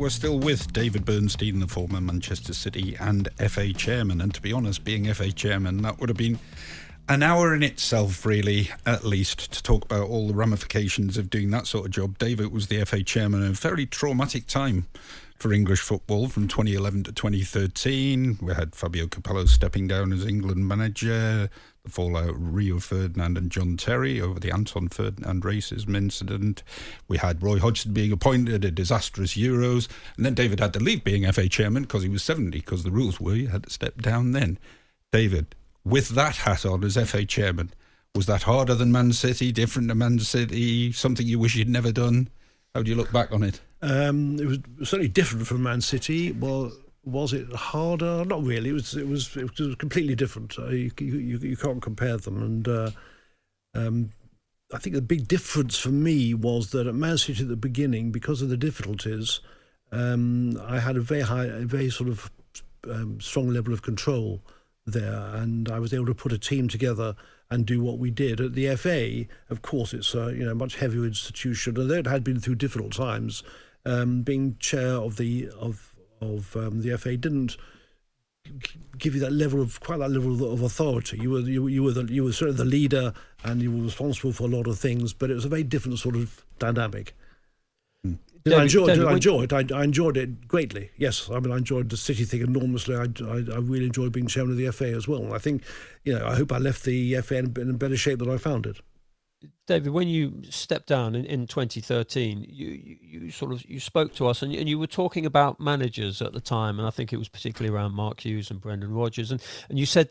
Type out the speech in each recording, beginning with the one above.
We're still with David Bernstein, the former Manchester City and FA chairman. And to be honest, being FA chairman, that would have been an hour in itself, really, at least, to talk about all the ramifications of doing that sort of job. David was the FA chairman in a very traumatic time for English football from 2011 to 2013. We had Fabio Capello stepping down as England manager, the fallout of Rio Ferdinand and John Terry over the Anton Ferdinand racism incident. We had Roy Hodgson being appointed, a disastrous Euros, and then David had to leave being FA chairman because he was 70, because the rules were you had to step down then. David, with that hat on as FA chairman, was that harder than Man City, different to Man City, something you wish you'd never done? How do you look back on it? It was certainly different from Man City. Well, was it harder? Not really. It was completely different. You can't compare them. And I think the big difference for me was that at Man City at the beginning, because of the difficulties, I had a very sort of strong level of control there, and I was able to put a team together and do what we did. At the FA, of course, it's a much heavier institution, although it had been through difficult times. Being chair of the FA didn't give you that level of authority. You were sort of the leader, and you were responsible for a lot of things, but it was a very different sort of dynamic. I enjoyed it greatly. Yes, I mean, I enjoyed the City thing enormously. I really enjoyed being chairman of the FA as well. And I think, I hope I left the FA in better shape than I found it. David, when you stepped down in 2013, you spoke to us and you were talking about managers at the time, and I think it was particularly around Mark Hughes and Brendan Rodgers, and you said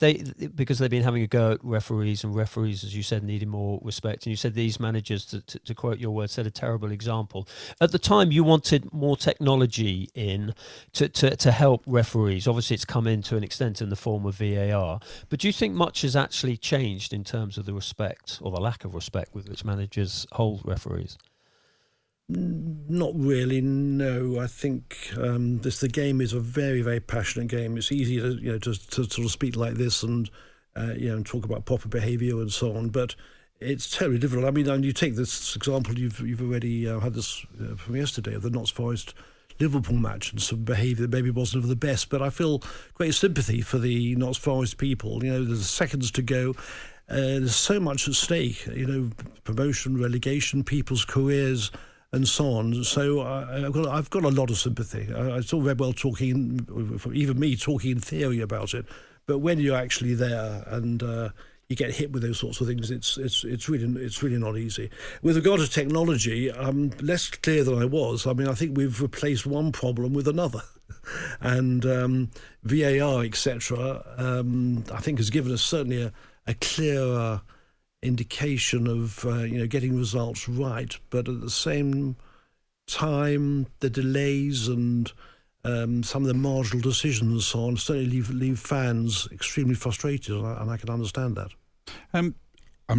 because they've been having a go at referees, and referees, as you said, needed more respect, and you said these managers, to quote your words, set a terrible example. At the time, you wanted more technology in to help referees. Obviously, it's come in to an extent in the form of VAR, but do you think much has actually changed in terms of the respect or the lack of respect with which managers hold referees? Not really, no. I think the game is a very, very passionate game. It's easy to sort of speak like this and and talk about proper behaviour and so on, but it's terribly difficult. I mean, you take this example you've already had this from yesterday of the Notts Forest Liverpool match, and some behaviour that maybe wasn't of the best, but I feel great sympathy for the Notts Forest people. There's seconds to go. There's so much at stake, promotion, relegation, people's careers, and so on. So I've got a lot of sympathy. It's all very well talking, even me talking in theory about it, but when you're actually there and you get hit with those sorts of things, it's really not easy. With regard to technology, I'm less clear than I was. I mean, I think we've replaced one problem with another. And VAR, etc., I think has given us certainly a clearer indication of getting results right, but at the same time, the delays and some of the marginal decisions and so on certainly leave fans extremely frustrated, and I can understand that. I'm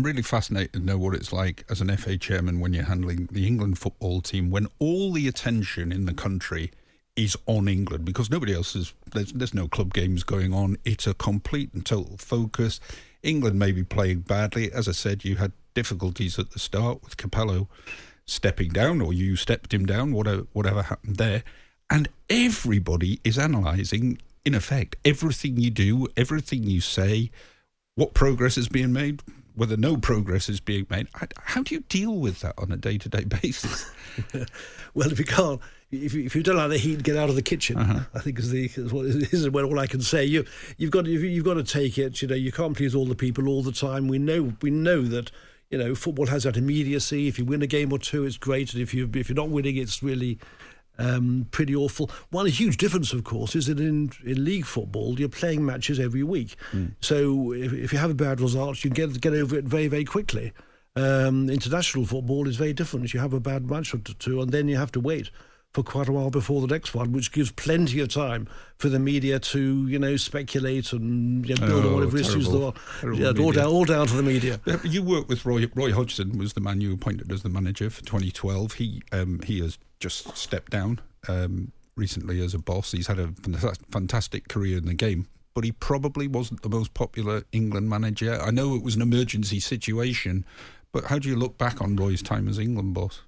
really fascinated to know what it's like as an FA chairman when you're handling the England football team, when all the attention in the country is on England, because nobody else is. There's no club games going on. It's a complete and total focus. England may be playing badly. As I said, you had difficulties at the start with Capello stepping down, or you stepped him down, whatever happened there. And everybody is analysing, in effect, everything you do, everything you say, what progress is being made, whether no progress is being made. How do you deal with that on a day-to-day basis? Well, if you don't like the heat, get out of the kitchen. I think is all I can say. You've got to take it. You can't please all the people all the time. We know that football has that immediacy. If you win a game or two, it's great, and if you're not winning, it's really pretty awful. One huge difference, of course, is that in league football, you're playing matches every week. So if you have a bad result, you can get over it very, very quickly. International football is very different. You have a bad match or two, and then you have to wait for quite a while before the next one, which gives plenty of time for the media to, speculate and build on whatever issues there are. All down to the media. You worked with Roy Hodgson, was the man you appointed as the manager for 2012. He has just stepped down recently as a boss. He's had a fantastic career in the game, but he probably wasn't the most popular England manager. I know it was an emergency situation, but how do you look back on Roy's time as England boss?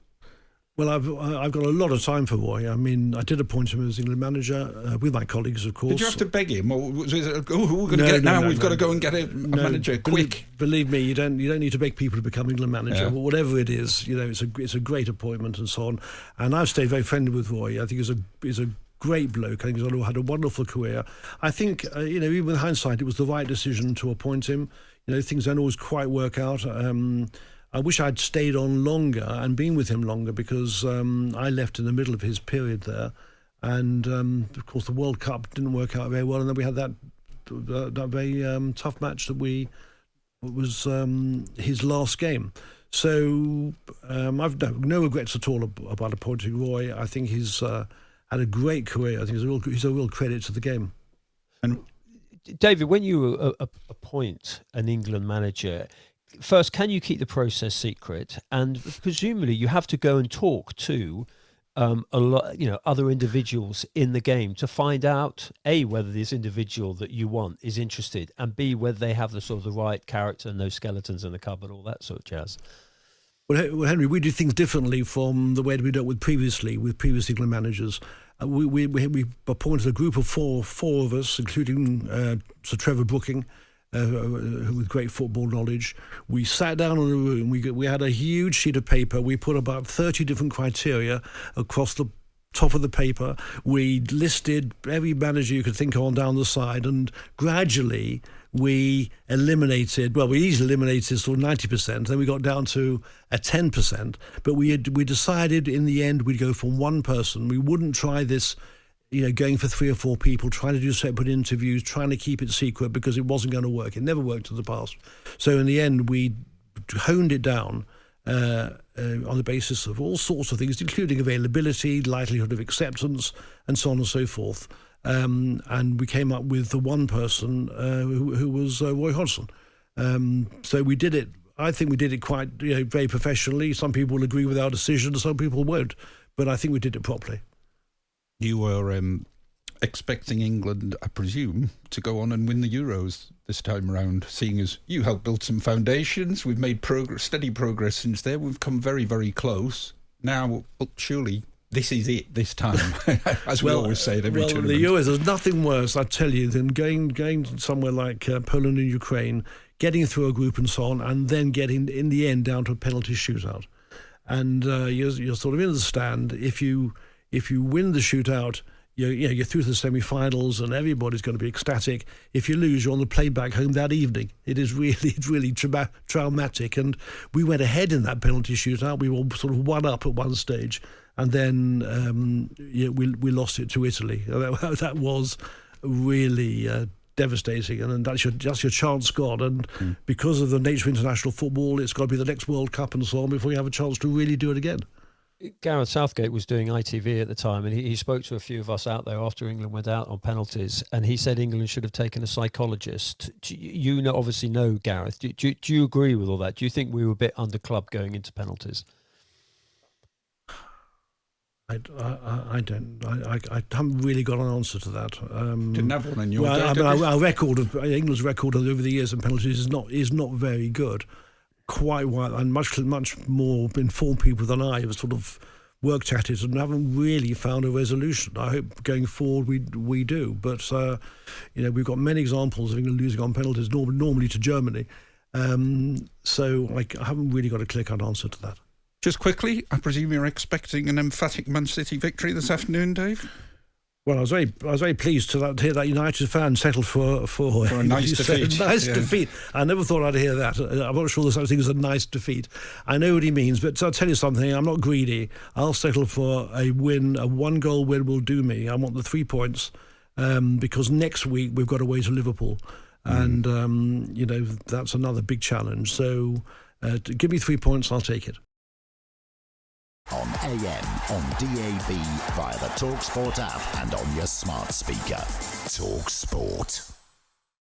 Well, I've got a lot of time for Roy. I mean, I did appoint him as England manager with my colleagues, of course. Did you have to beg him, or was it, we're going to get it now? We've got to go and get a manager quick. Believe me, you don't need to beg people to become England manager. Yeah. But whatever it is, it's a great appointment and so on. And I've stayed very friendly with Roy. I think he's a great bloke. I think he's had a wonderful career. I think even with hindsight, it was the right decision to appoint him. Things don't always quite work out. I wish I'd stayed on longer and been with him longer, because I left in the middle of his period there, and of course the World Cup didn't work out very well, and then we had that very tough match that was his last game. So I've no regrets at all about appointing Roy. I think he's had a great career. I think he's a real credit to the game. And David, when you appoint an England manager, first, can you keep the process secret? And presumably, you have to go and talk to a lot, other individuals in the game to find out A, whether this individual that you want is interested, and B, whether they have the right character, no skeletons in the cupboard, all that sort of jazz. Well, Henry, we do things differently from the way we dealt with previous England managers. We appointed a group of four of us, including Sir Trevor Brooking, with great football knowledge. We sat down in a room. We had a huge sheet of paper. We put about 30 different criteria across the top of the paper. We listed every manager you could think of on down the side, and gradually we eliminated sort of 90%. Then we got down to a 10%. But we decided in the end we'd go for one person. We wouldn't try this, going for 3 or 4 people, trying to do separate interviews, trying to keep it secret, because it wasn't going to work. It never worked in the past. So in the end, we honed it down on the basis of all sorts of things, including availability, likelihood of acceptance, and so on and so forth. And we came up with the one person who was Roy Hodgson. So we did it. I think we did it quite very professionally. Some people will agree with our decision, some people won't. But I think we did it properly. You were expecting England, I presume, to go on and win the Euros this time around, seeing as you helped build some foundations. We've made steady progress since then. We've come very, very close. Now, surely this is it this time, as we always say at every tournament. The Euros, there's nothing worse, I tell you, than going somewhere like Poland and Ukraine, getting through a group and so on, and then getting, in the end, down to a penalty shootout. And you're sort of in the stand. If you win the shootout, you're through to the semi-finals and everybody's going to be ecstatic. If you lose, you're on the plane back home that evening. It's really traumatic. And we went ahead in that penalty shootout. We were sort of 1-up at one stage, and then we lost it to Italy. That was really devastating, and that's your chance gone. And because of the nature of international football, it's got to be the next World Cup and so on before you have a chance to really do it again. Gareth Southgate was doing ITV at the time, and he spoke to a few of us out there after England went out on penalties, and he said England should have taken a psychologist. You obviously know Gareth. Do you agree with all that? Do you think we were a bit underclubbed going into penalties? I don't. I haven't really got an answer to that. Didn't have one in your day, our record of England's record over the years in penalties is not very good. Quite wide, and much more informed people than I have sort of worked at it and haven't really found a resolution. I hope going forward we do, but we've got many examples of England losing on penalties, normally to Germany. So I haven't really got a clear-cut answer to that. Just quickly, I presume you're expecting an emphatic Man City victory this afternoon, Dave? Well, I was very pleased to hear that United fan settled for a nice defeat. Defeat. I never thought I'd hear that. I'm not sure there's such thing as a nice defeat. I know what he means, but I'll tell you something. I'm not greedy. I'll settle for a win. A 1-goal win will do me. I want the 3 points because next week we've got away to Liverpool, and that's another big challenge. So give me 3 points. I'll take it. On AM, on DAB, via the talkSPORT app and on your smart speaker. talkSPORT.